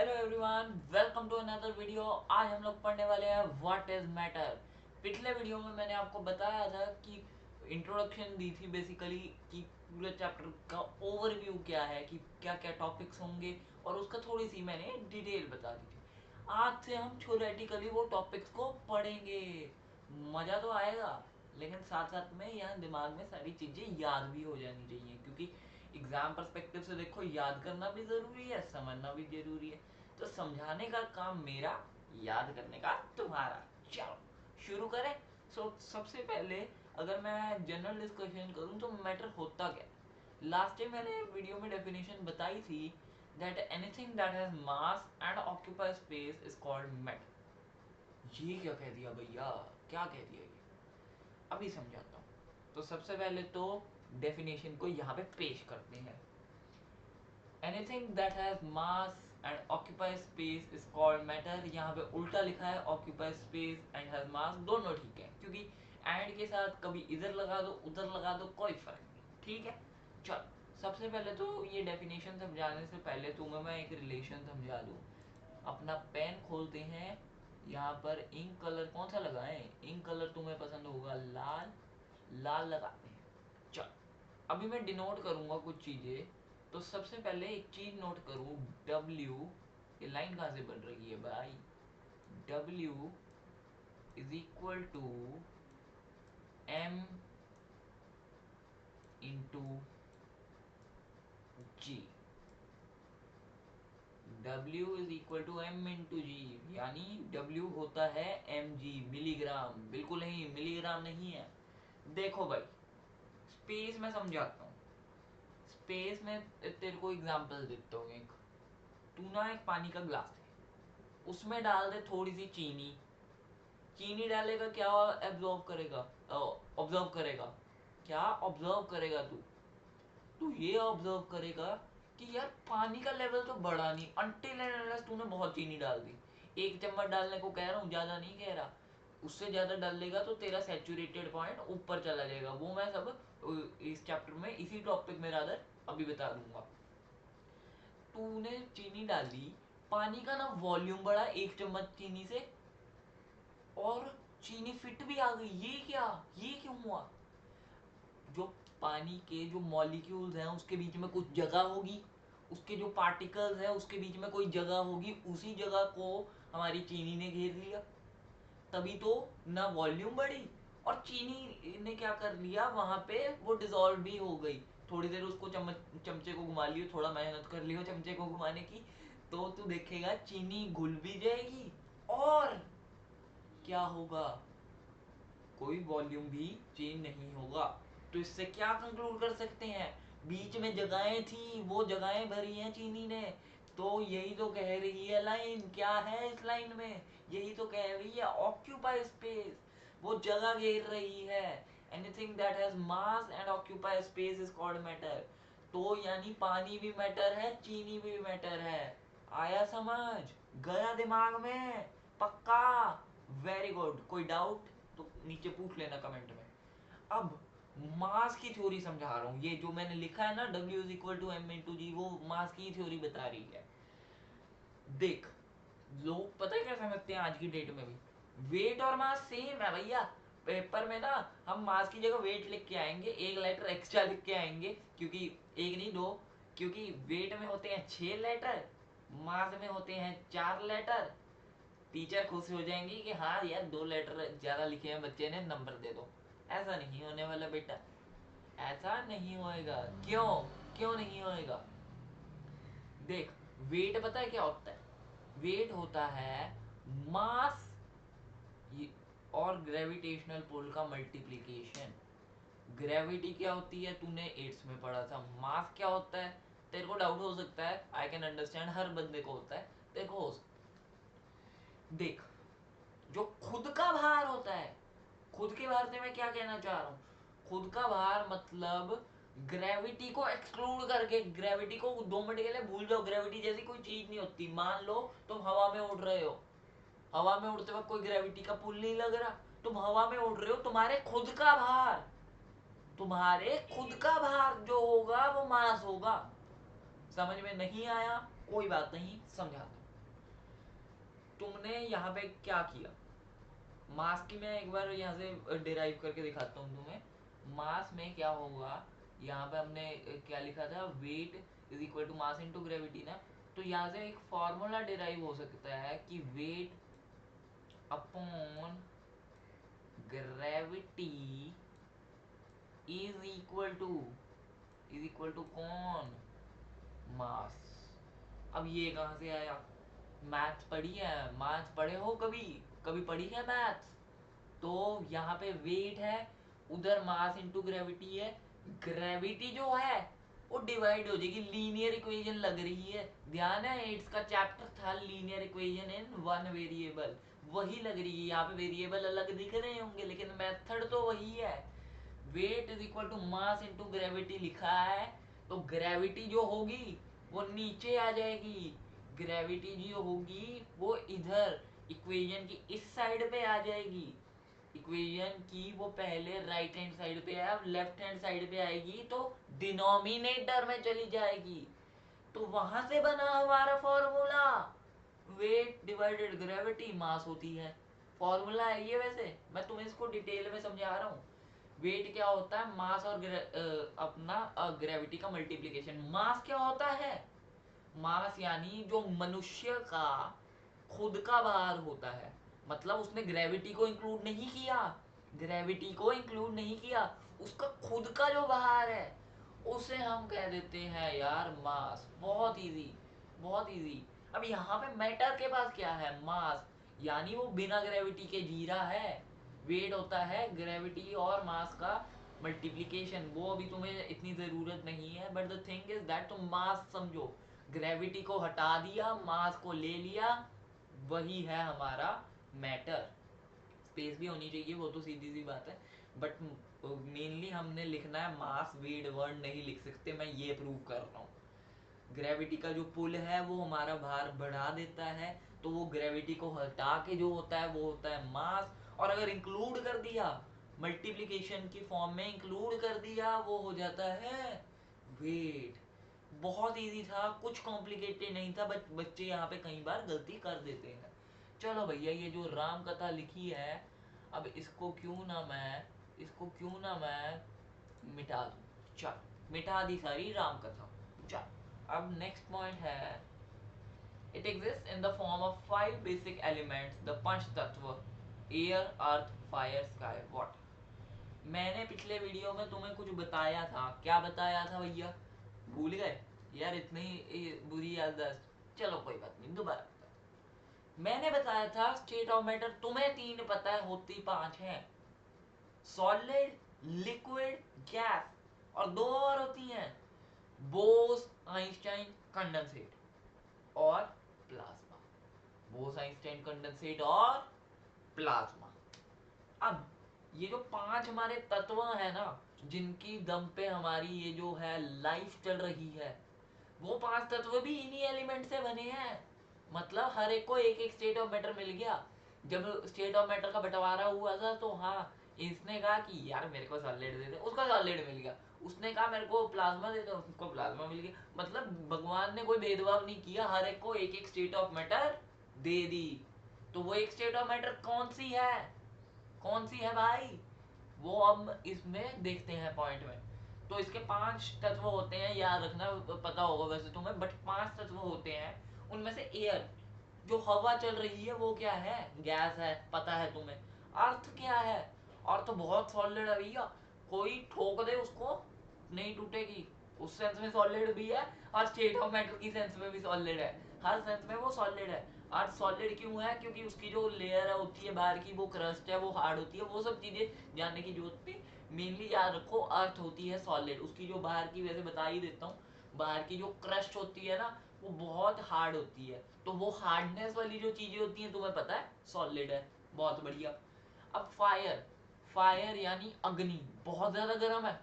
Hello everyone, welcome to another video. आज हम लोग पढ़ने वाले हैं व्हाट इज मैटर। पिछले वीडियो में मैंने आपको बताया था कि इंट्रोडक्शन दी थी बेसिकली कि पूरे चैप्टर का ओवरव्यू क्या है, कि क्या क्या टॉपिक्स होंगे, और उसका थोड़ी सी मैंने डिटेल बता दी थी। आज से हम थ्योरेटिकली वो टॉपिक्स को पढ़ेंगे। मज़ा तो आएगा, लेकिन साथ साथ में यहाँ दिमाग में सारी चीज़ें याद भी हो जानी चाहिए, क्योंकि एग्जाम पर्सपेक्टिव से देखो, याद करना भी ज़रूरी है, समझना भी ज़रूरी है। तो समझाने का काम मेरा, याद करने का तुम्हारा। चलो शुरू करें। सबसे पहले अगर मैं जनरल डिस्कशन करूं तो मैटर होता क्या है। लास्ट टाइम मैंने वीडियो में डेफिनेशन बताई थी that anything that has mass and occupy space is called matter. ये क्या कह दिया भैया, क्या कह दिया ये, अभी समझाता हूँ। तो सबसे पहले तो डेफिनेशन को यहाँ पे पेश करते हैं। Anything that has mass and occupy space is called matter. यहाँ पे उल्टा लिखा है, ऑक्यूपाई स्पेस एंड हैज मास, दोनों ठीक है, क्योंकि एंड के साथ कभी इधर लगा दो उधर लगा दो, कोई फर्क नहीं। ठीक है, चलो सबसे पहले तो ये डेफिनेशन समझाने से पहले तुम्हें मैं एक रिलेशन समझा दूँ। अपना पेन खोलते हैं, यहाँ पर इंक कलर कौन सा लगाएं। इंक कलर तुम्हें पसंद होगा लाल, लाल लगाते हैं। चलो अभी मैं डिनोट करूंगा कुछ चीजें। तो सबसे पहले एक चीज नोट करूं, W, ये लाइन कहाँ से बन रही है भाई। W is equal to M into G। W is equal to M into G, यानी W होता है mg, मिलीग्राम। बिल्कुल नहीं, मिलीग्राम नहीं है। देखो भाई, स्पेस में समझाता हूँ। स्पेस में तेरे को एग्जांपल देता हूँ। एक तू ना एक पानी का ग्लास है, उसमें डाल दे थोड़ी सी चीनी। चीनी डालेगा, क्या एब्जॉर्ब करेगा, ऑब्जर्व करेगा। क्या ऑब्जर्व करेगा तू? तू ये ऑब्जर्व करेगा कि यार पानी का लेवल तो बढ़ा नहीं, अनटिल एंड अनलेस तूने बहुत चीनी डाल दी। 1 चम्मच डालने को कह रहा हूँ, ज्यादा नहीं कह रहा। उससे ज्यादा डालेगा तो तेरा सैचुरेटेड पॉइंट ऊपर चला जाएगा। वो मैं सब इस चैप्टर में, इसी टॉपिक में रादर अभी बता दूंगा। तूने चीनी डाली, पानी का ना वॉल्यूम बढ़ा 1 चम्मच चीनी से, और चीनी फिट भी आ गई। ये क्या, ये क्यों हुआ? जो पानी के जो मॉलिक्यूल्स हैं उसके बीच में कुछ जगह होगी, उसके जो पार्टिकल्स हैं उसके बीच में कोई जगह होगी, उसी जगह को हमारी चीनी ने घेर लिया। तभी तो ना वॉल्यूम बढ़ी, और चीनी ने क्या कर लिया वहां पे, वो डिजोल्व भी हो गई। थोड़ी देर उसको चमचे को घुमा लियो, थोड़ा मेहनत कर लियो चमचे को घुमाने की, तो तू देखेगा चीनी घुल भी जाएगी। और क्या होगा, कोई वॉल्यूम भी चेंज नहीं होगा। तो इससे क्या कंक्लूड कर सकते हैं, बीच में जगहें थी, वो जगहें भरी हैं चीनी ने। तो यही तो कह रही है लाइन, क्या है इस लाइन में, यही तो कह रही है ऑक्यूपाई स्पेस, वो जगह घेर रही है। Anything that has mass and occupy space is called matter. तो यानी पानी भी मैटर है, चीनी भी मैटर है। आया समझ, गया दिमाग में, पक्का? Very good. कोई डाउट तो नीचे पूछ लेना कमेंट में। अब मास की थ्योरी समझा रहा हूँ। ये जो मैंने लिखा है ना, W is equal to M into G, वो मास की थ्योरी बता रही है। देख, लोग पता है क्या समझते हैं आज की डेट में भी, वेट और मास सेम है भैया। पेपर में ना हम मास की जगह वेट लिख के आएंगे, 1 लेटर एक्स्ट्रा लिख के आएंगे, क्योंकि एक नहीं दो, क्योंकि वेट में होते हैं 6 लेटर, मास में होते हैं 4 लेटर। टीचर खुश हो जाएंगी कि हाँ यार 2 लेटर ज्यादा लिखे हैं बच्चे ने, नंबर दे दो। ऐसा नहीं होने वाला बेटा, ऐसा नहीं होएगा। क्यों, क्यों नहीं होएगा? देख, वेट पता है क्या होता है? वेट होता है मास और ग्रेविटेशनल पुल का मल्टीप्लीकेशन। ग्रेविटी क्या होती है, तूने एट्स में पढ़ा था। मास क्या होता है, तेरे को डाउट हो सकता है, आई कैन अंडरस्टैंड, हर बंदे को होता है, तेरे को हो सकता है। देख, जो खुद का भार होता है, खुद के भार से मैं क्या कहना चाह रहा हूँ, खुद का भार मतलब ग्रेविटी को एक्सक्लूड करके, ग्रेविटी को 2 मिनट के लिए भूल जाओ, ग्रेविटी जैसी कोई चीज नहीं होती। मान लो तुम हवा में उड़ रहे हो, हवा में उड़ते वक्त कोई ग्रेविटी का पुल नहीं लग रहा, तुम हवा में उड़ रहे हो, तुम्हारे खुद का भार, तुम्हारे खुद का भार जो होगा वो मास होगा। समझ में नहीं आया, कोई बात नहीं, समझाता हूं। तुमने यहाँ पे क्या किया, मास की मैं एक बार यहाँ से डिराइव करके दिखाता हूँ तुम्हें। मास में क्या होगा, यहाँ पे हमने क्या लिखा था, weight is equal to mass into gravity ना। तो यहाँ से एक फॉर्मूला डिराइव हो सकता है कि weight upon gravity is equal to कौन, मास। अब ये कहाँ से आया, मैथ्स पढ़ी है, मैथ्स पढ़े हो कभी, कभी पढ़ी है मैथ्स। तो यहाँ पे वेट है, उधर मास इनटू ग्रेविटी है, ग्रेविटी जो है वो डिवाइड हो जाएगी, लीनियर इक्वेशन लग रही है, ध्यान है एट्स का चैप्टर था linear equation in one variable, वही लग रही है। यहाँ पे वेरिएबल अलग दिख रहे होंगे लेकिन मेथड तो वही है। Weight is equal to mass into gravity लिखा है, तो ग्रेविटी जो होगी वो नीचे आ जाएगी, ग्रेविटी जो होगी वो इधर इक्वेशन की इस साइड पे आ जाएगी, इक्वेशन की वो पहले राइट हैंड साइड पे है, अब लेफ्ट हैंड साइड पे आएगी तो डिनोमिनेटर में चली जाएगी। तो वहां से बना हमारा फॉर्मूला, वेट डिवाइडेड ग्रेविटी मास होती है, फॉर्मूला है ये। वैसे मैं तुम्हें इसको डिटेल में समझा रहा हूँ। वेट क्या होता है, मास और अपना ग्रेविटी का मल्टीप्लीकेशन। मास क्या होता है, मास यानी जो मनुष्य का खुद का भार होता है, मतलब उसने ग्रेविटी को इंक्लूड नहीं किया, ग्रेविटी को इंक्लूड नहीं किया, उसका खुद का जो भार है उसे हम कह देते हैं यार मास। बहुत इजी, बहुत इजी। अब यहाँ पे मैटर के पास क्या है, मास, यानी वो बिना ग्रेविटी के जी रहा है। वेट होता है ग्रेविटी और मास का मल्टीप्लीकेशन, वो अभी तुम्हें इतनी जरूरत नहीं है, but the thing is that तुम मास समझो, ग्रेविटी को हटा दिया, मास को ले लिया, वही है हमारा मैटर। स्पेस भी होनी चाहिए, वो तो सीधी सी बात है, बट मेनली हमने लिखना है मास, वेट वर्ड नहीं लिख सकते, मैं ये प्रूव कर रहा हूँ। ग्रेविटी का जो पुल है वो हमारा भार बढ़ा देता है, तो वो ग्रेविटी को हटा के जो होता है वो होता है मास, और अगर इंक्लूड कर दिया मल्टीप्लिकेशन की फॉर्म में इंक्लूड कर दिया वो हो जाता है वेट। बहुत इजी था, कुछ कॉम्प्लिकेटेड नहीं था, बट बच्चे यहाँ पे कई बार गलती कर देते हैं। चलो भैया ये जो राम कथा लिखी है, अब इसको क्यों ना मैं मिटा दूं, चल मिटा दी सारी राम कथा। चल अब नेक्स्ट पॉइंट है, it exist in the form of 5 basic elements, the पंच तत्व, air earth fire sky water. मैंने पिछले वीडियो में तुम्हें कुछ बताया था, क्या बताया था भैया, भूल गए यार, इतनी बुरी याददाश्त। चलो कोई बात नहीं, दोबारा बता। मैंने बताया था स्टेट ऑफ मैटर तुम्हें 3 पता है, होती 5 है, सॉलिड, लिक्विड, गैस, और 2 और होती हैं, बोस आइंस्टाइन कंडेंसेट और प्लाज्मा। बोस आइंस्टाइन कंडेंसेट और प्लाज्मा। अब ये जो 5 हमारे तत्व है ना, जिनकी दम पे हमारी ये जो है लाइफ चल रही है, वो 5 तत्व भी इन्हीं एलिमेंट से बने हैं। मतलब हर एक को एक एक स्टेट ऑफ मैटर मिल गया। जब स्टेट ऑफ मैटर का बंटवारा हुआ था तो हाँ, इसने कहा कि यार मेरे को सॉलिड दे दे, उसको सॉलिड मिल गया, उसने कहा मेरे को प्लाज्मा दे दो, उसको प्लाज्मा मिल गया। मतलब भगवान ने कोई भेदभाव नहीं किया, हर एक को एक एक स्टेट ऑफ मैटर दे दी। तो वो एक स्टेट ऑफ मैटर कौन सी है, कौन सी है भाई, वो अब इसमें देखते हैं पॉइंट में। तो इसके 5 तत्व होते हैं, याद रखना, पता होगा वैसे तुम्हें, बट 5 तत्व होते हैं। उनमें से एयर, जो हवा चल रही है वो क्या है, गैस है, पता है तुम्हें। अर्थ क्या है, अर्थ बहुत सॉलिड है भैया, कोई ठोक दे उसको नहीं टूटेगी, उस सेंस में सॉलिड भी है, और स्टेट ऑफ मैटर की सेंस में भी सॉलिड है, हर सेंस में वो सॉलिड है। अर्थ सॉलिड क्यों है, क्योंकि उसकी जो लेयर है होती है बाहर की, वो क्रस्ट है, वो हार्ड होती है, वो सब चीजें जानने की जरूरत नहीं, मेनली याद रखो अर्थ होती है सॉलिड, उसकी जो बाहर की, वैसे बता ही देता हूँ, बाहर की जो क्रस्ट होती है ना वो बहुत हार्ड होती है, तो वो हार्डनेस वाली जो चीजें होती हैं तुम्हें पता है सॉलिड है, बहुत बढ़िया। अब फायर, फायर यानी अग्नि, बहुत ज्यादा गर्म है,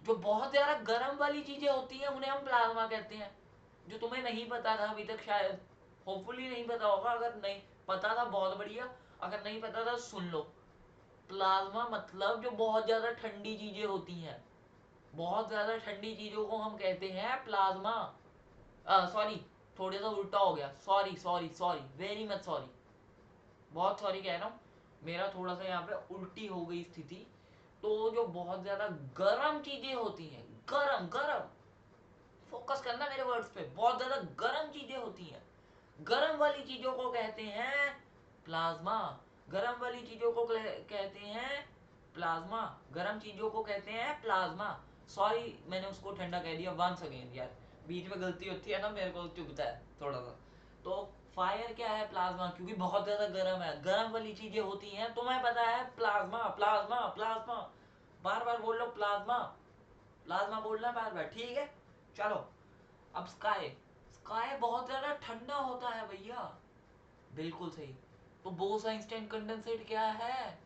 जो बहुत ज्यादा गर्म वाली चीजें होती हैं उन्हें हम प्लाज्मा कहते हैं। जो तुम्हें नहीं पता था अभी तक, शायद होपफुली नहीं पता होगा, अगर नहीं पता था बहुत बढ़िया, अगर नहीं पता था सुन लो। प्लाज्मा मतलब जो बहुत ज्यादा ठंडी चीजें होती हैं, बहुत ज्यादा ठंडी चीजों को हम कहते हैं प्लाज्मा। सॉरी, थोड़ा सा उल्टा हो गया, sorry sorry sorry, very much sorry. बहुत सॉरी कह रहा हूँ, मेरा थोड़ा सा यहाँ पे उल्टी हो गई स्थिति। तो जो बहुत ज्यादा गर्म चीजें होती हैं, गरम गरम, फोकस करना मेरे वर्ड्स पे, बहुत ज्यादा गर्म चीजें होती हैं, गर्म वाली चीजों को कहते हैं प्लाज्मा। गर्म वाली चीजों को कहते हैं प्लाज्मा। गर्म चीजों को कहते हैं प्लाज्मा। सॉरी मैंने उसको ठंडा कह दिया, वंस अगेन यार, बीच में गलती होती है ना, मेरे को चुभता है थोड़ा सा। तो फायर क्या है? प्लाज्मा, क्योंकि बहुत ज्यादा गर्म है, गर्म वाली चीजें होती हैं, तुम्हें पता है प्लाज्मा प्लाज्मा प्लाज्मा, बार बार बोल लो प्लाज्मा, प्लाज्मा बोलना बार बार, ठीक है। चलो अब स्काई, स्काई बहुत ज्यादा ठंडा होता है भैया, बिल्कुल सही। तो बोस आइंस्टाइन कंडेंसेट क्या है?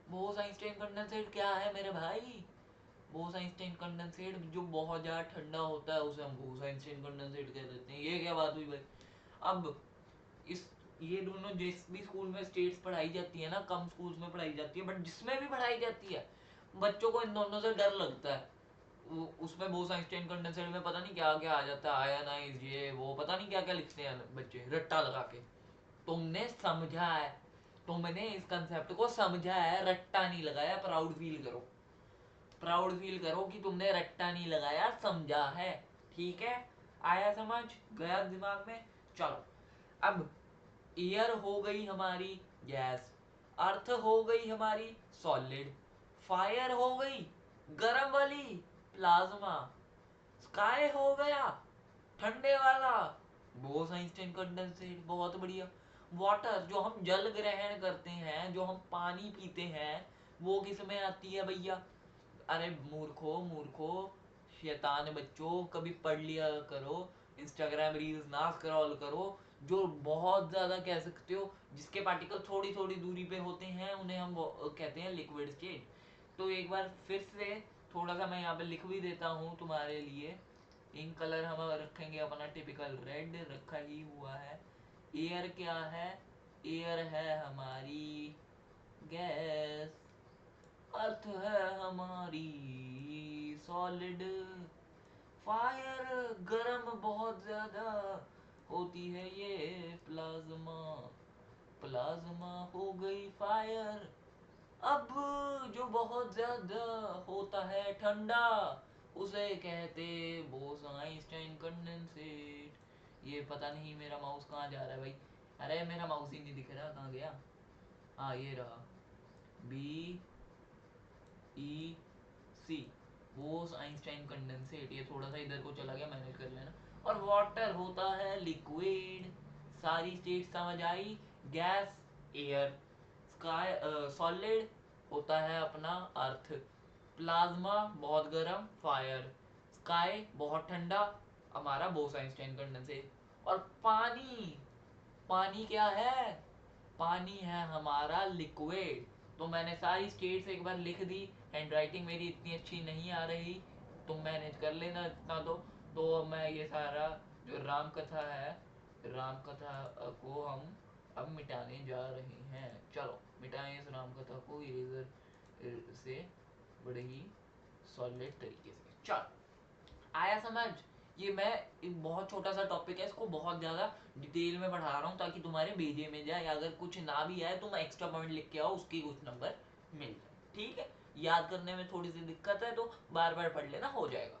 बोस आइंस्टाइन कंडेंसेट क्या है मेरे भाई? बोस आइंस्टाइन कंडेंसेट जो बहुत ज्यादा ठंडा होता है उसे हम बोस आइंस्टाइन कंडेंसेट कह देते हैं। ये क्या बात हुई भाई? अब इस, ये दोनों जिस भी स्कूल में स्टेट्स पढ़ाई जाती है ना, कम स्कूल्स में पढ़ाई जाती है, बट जिसमें भी पढ़ाई जाती है बच्चों को इन दोनों से डर लगता है। उसमें बोस आइंस्टाइन कंडेंसेट में पता नहीं क्या क्या आ जाता है, आयनाइज ये वो, पता नहीं क्या क्या लिखते हैं बच्चे रट्टा लगा के। तुमने समझा है, तुमने इस कंसेप्ट को समझा है, रट्टा नहीं लगाया, प्राउड फील करो, प्राउड फील करो कि तुमने रट्टा नहीं लगाया, समझा है, ठीक है। आया समझ, गया दिमाग में? चलो अब एयर हो गई हमारी गैस, अर्थ हो गई हमारी सॉलिड, फायर हो गई गरम वाली प्लाज्मा, स्काई हो गया ठंडे वाला बोस आइंस्टाइन कंडेंसेट, बहुत बढ़िया। वाटर जो हम जल ग्रहण करते हैं, जो हम पानी पीते हैं, वो किस में आती है भैया? अरे मूर्खो मूर्खो, शैतान बच्चों, कभी पढ़ लिया करो, इंस्टाग्राम रील्स ना स्क्रॉल करो। जो बहुत ज्यादा कह सकते हो, जिसके पार्टिकल थोड़ी थोड़ी दूरी पे होते हैं, उन्हें हम कहते हैं लिक्विड स्टेट। तो एक बार फिर से थोड़ा सा मैं यहाँ पे लिख भी देता हूँ तुम्हारे लिए। इन कलर हम रखेंगे अपना टिपिकल रेड रखा ही हुआ है। एयर क्या है? एयर है हमारी गैस, अर्थ है हमारी सॉलिड, फायर गरम बहुत ज्यादा होती है ये प्लाज्मा, प्लाज्मा हो गई फायर। अब जो बहुत ज्यादा होता है ठंडा, उसे कहते बोस आइंस्टाइन कंडेंसेट। ये पता नहीं मेरा माउस कहाँ जा रहा है भाई, अरे मेरा माउस ही नहीं दिख रहा, कहाँ गया? हाँ ये रहा, बी ई सी, बोस आइंस्टाइन कंडेंसेट। ये थोड़ा सा इधर को चला गया, मैनेज कर लेना। और वाटर होता है लिक्विड, सारी स्टेट समझ आई। गैस एयर, स्काई सॉलिड होता है अपना अर्थ, प्लाज्मा बहुत गर्म फायर, स्काई बहुत ठंडा हमारा बोस आइंस्टाइन कंडेंसेट। और पानी, पानी क्या है? पानी है हमारा लिक्विड। तो मैंने सारी स्टेट्स एक बार लिख दी, हैंडराइटिंग मेरी इतनी अच्छी नहीं आ रही, तुम मैनेज कर लेना इतना। तो अब मैं ये सारा जो राम कथा है, राम कथा को हम अब मिटाने जा रहे हैं। चलो मिटाएं इस राम कथा को इरेजर से बड़े ही सॉलिड तरीके से। चलो आया समझ? ये मैं एक बहुत छोटा सा टॉपिक है, इसको बहुत ज्यादा डिटेल में पढ़ा रहा हूँ ताकि तुम्हारे भेजे में जाए, अगर कुछ ना भी आए तो मैं एक्स्ट्रा पॉइंट लिख के आओ, उसके कुछ नंबर मिल जाए, ठीक है। याद करने में थोड़ी सी दिक्कत है तो बार बार पढ़ लेना, हो जाएगा।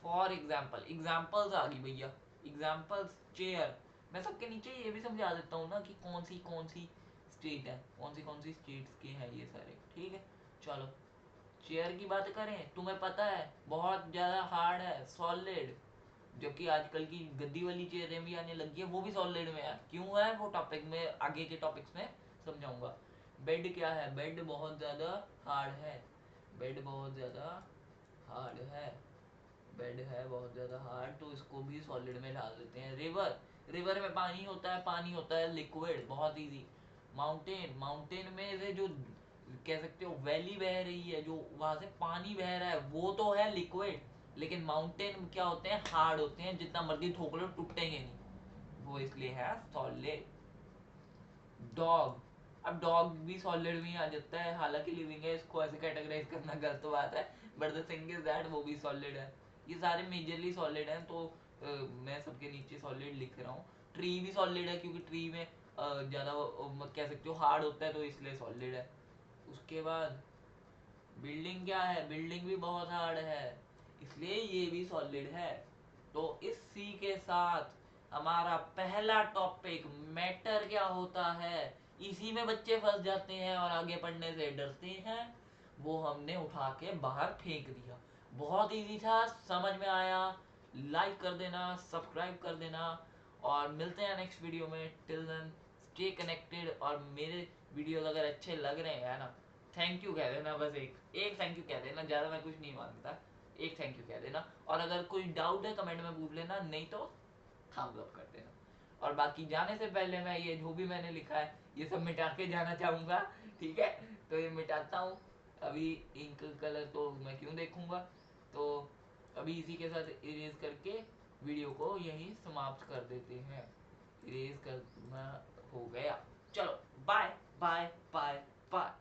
फॉर एग्जाम्पल, एग्जाम्पल्स आ गई भैया, एग्जाम्पल्स चेयर। मैं सबके नीचे ये भी समझा देता हूँ ना कि कौन सी स्टेट है, कौन सी स्टेट्स के हैं ये सारे, ठीक है। चलो चेयर की बात करें, तुम्हें पता है बहुत ज्यादा हार्ड है, सॉलिड। जबकि आजकल की गद्दी वाली चेयरें भी आने लगी है, वो भी सॉलिड में है, क्यों है वो टॉपिक में आगे के टॉपिक्स में समझाऊंगा। बेड क्या है? बेड बहुत ज्यादा हार्ड है, बेड बहुत ज्यादा हार्ड है, बेड है बहुत ज्यादा हार्ड, तो इसको भी सॉलिड में डाल देते हैं। रिवर, रिवर में पानी होता है, पानी होता है लिक्विड, बहुत इजी। माउंटेन, माउंटेन में से जो कह सकते हो वैली बह रही है, जो वहां से पानी बह रहा है, वो तो है लिक्विड, लेकिन माउंटेन क्या होते हैं? हार्ड होते हैं, जितना मर्जी ठोक लो टूटेंगे नहीं, वो इसलिए है सॉलिड। डॉग, अब डॉग भी सॉलिड में ही आ जाता है, हालांकि लिविंग है, इसको ऐसे कैटेगराइज करना गलत बात है, but the thing is that वो भी सॉलिड है। ये सारे मेजरली सॉलिड हैं, तो मैं सबके नीचे सॉलिड लिख रहा हूँ। ट्री भी सॉलिड है, क्योंकि ट्री में ज़्यादा कह सकते हो हार्ड होता है, तो इसलिए सॉलिड है। उसके बाद बिल्डिंग क्या है, बिल्डिंग भी बहुत हार्ड है, इसलिए ये भी सॉलिड है। तो इसी के साथ हमारा पहला टॉपिक मैटर क्या होता है, इसी में बच्चे फंस जाते हैं और आगे पढ़ने से डरते हैं, वो हमने उठा के बाहर फेंक दिया। बहुत इजी था, समझ में आया। लाइक कर देना, सब्सक्राइब कर देना, और मिलते हैं नेक्स्ट वीडियो में। टिल देन स्टे कनेक्टेड, और मेरे वीडियोस अगर अच्छे लग रहे हैं ना, थैंक यू कह देना, बस एक एक थैंक यू कह देना, ज़्यादा मैं कुछ नहीं मांगता, एक थैंक यू कह देना। और अगर कोई डाउट है कमेंट में पूछ लेना, नहीं तो थम्स अप कर देना। और बाकी जाने से पहले मैं ये जो भी मैंने लिखा है ये सब मिटा के जाना चाहूँगा, ठीक है? तो ये मिटाता हूँ। अभी इंक कलर तो मैं क्यों देखूंगा, तो अभी इसी के साथ इरेज करके वीडियो को यहीं समाप्त कर देते हैं। इरेज करना हो गया, चलो बाय बाय बाय बाय।